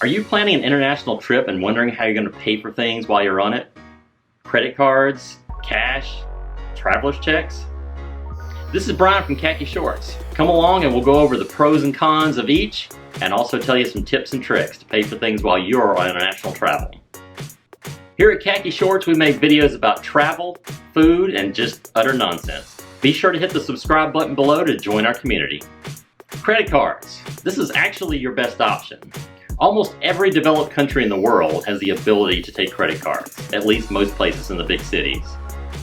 Are you planning an international trip and wondering how you're going to pay for things while you're on it? Credit cards, cash, traveler's checks? This is Brian from Khaki Shorts. Come along and we'll go over the pros and cons of each and also tell you some tips and tricks to pay for things while you're on international travel. Here at Khaki Shorts, we make videos about travel, food, and just utter nonsense. Be sure to hit the subscribe button below to join our community. Credit cards. This is actually your best option. Almost every developed country in the world has the ability to take credit cards, at least most places in the big cities.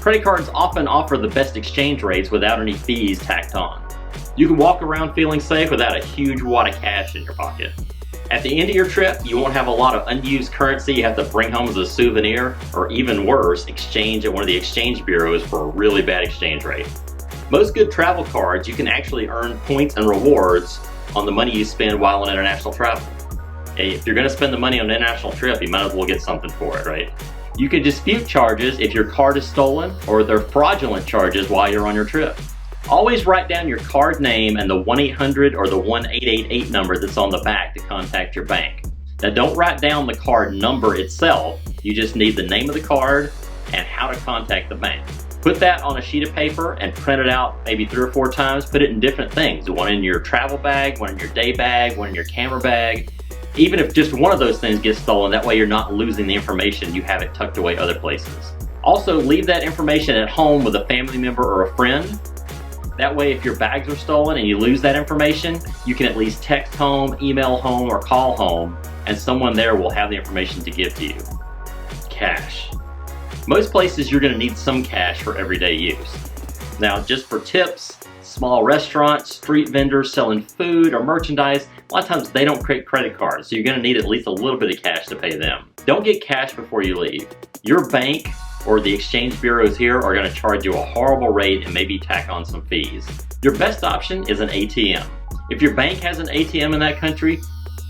Credit cards often offer the best exchange rates without any fees tacked on. You can walk around feeling safe without a huge wad of cash in your pocket. At the end of your trip, you won't have a lot of unused currency you have to bring home as a souvenir, or even worse, exchange at one of the exchange bureaus for a really bad exchange rate. Most good travel cards, you can actually earn points and rewards on the money you spend while on international travel. Hey, if you're going to spend the money on an international trip, you might as well get something for it, right? You can dispute charges if your card is stolen or they're fraudulent charges while you're on your trip. Always write down your card name and the 1-800 or the 1-888 number that's on the back to contact your bank. Now don't write down the card number itself, you just need the name of the card and how to contact the bank. Put that on a sheet of paper and print it out maybe 3 or 4 times. Put it in different things. One in your travel bag, one in your day bag, one in your camera bag. Even if just one of those things gets stolen, that way you're not losing the information. You have it tucked away other places. Also, leave that information at home with a family member or a friend. That way, if your bags are stolen and you lose that information, you can at least text home, email home, or call home, and someone there will have the information to give to you. Cash. Most places you're going to need some cash for everyday use. Now, just for tips, small restaurants, street vendors selling food or merchandise, a lot of times they don't create credit cards, so you're going to need at least a little bit of cash to pay them. Don't get cash before you leave. Your bank or the exchange bureaus here are going to charge you a horrible rate and maybe tack on some fees. Your best option is an ATM. If your bank has an ATM in that country,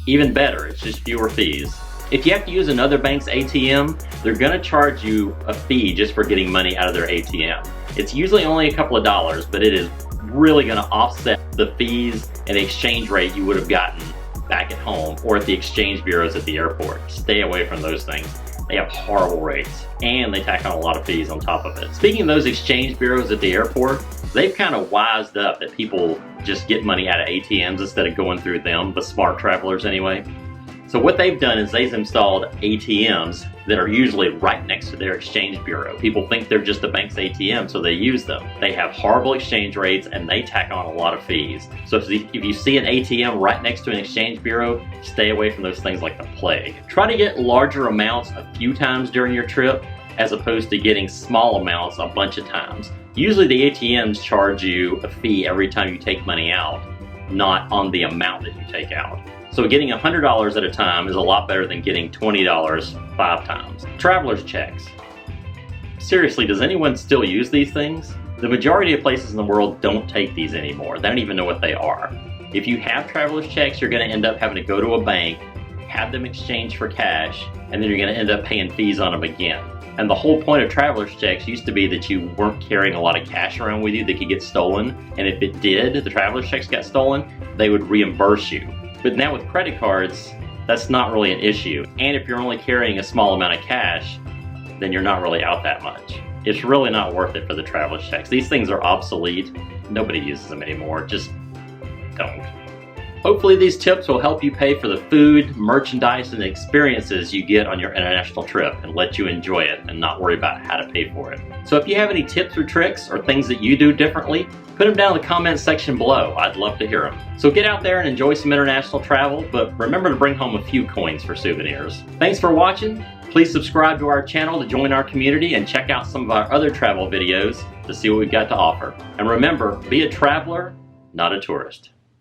even better, it's just fewer fees. If you have to use another bank's ATM, they're going to charge you a fee just for getting money out of their ATM. It's usually only a couple of dollars, but it is really going to offset the fees and the exchange rate you would have gotten back at home or at the exchange bureaus at the airport. Stay away from those things. They have horrible rates and they tack on a lot of fees on top of it. Speaking of those exchange bureaus at the airport, they've kind of wised up that people just get money out of ATMs instead of going through them, the smart travelers anyway. So what they've done is they've installed ATMs that are usually right next to their exchange bureau. People think they're just the bank's ATM, so they use them. They have horrible exchange rates and they tack on a lot of fees. So if you see an ATM right next to an exchange bureau, stay away from those things like the plague. Try to get larger amounts a few times during your trip as opposed to getting small amounts a bunch of times. Usually the ATMs charge you a fee every time you take money out, not on the amount that you take out. So getting $100 at a time is a lot better than getting $20 5 times. Traveler's checks. Seriously, does anyone still use these things? The majority of places in the world don't take these anymore. They don't even know what they are. If you have traveler's checks, you're going to end up having to go to a bank, have them exchanged for cash, and then you're going to end up paying fees on them again. And the whole point of traveler's checks used to be that you weren't carrying a lot of cash around with you that could get stolen. And if it did, the traveler's checks got stolen, they would reimburse you. But now with credit cards, that's not really an issue. And if you're only carrying a small amount of cash, then you're not really out that much. It's really not worth it for the traveler's checks. These things are obsolete. Nobody uses them anymore. Just don't. Hopefully these tips will help you pay for the food, merchandise, and experiences you get on your international trip and let you enjoy it and not worry about how to pay for it. So if you have any tips or tricks or things that you do differently, put them down in the comment section below. I'd love to hear them. So get out there and enjoy some international travel, but remember to bring home a few coins for souvenirs. Thanks for watching. Please subscribe to our channel to join our community and check out some of our other travel videos to see what we've got to offer. And remember, be a traveler, not a tourist.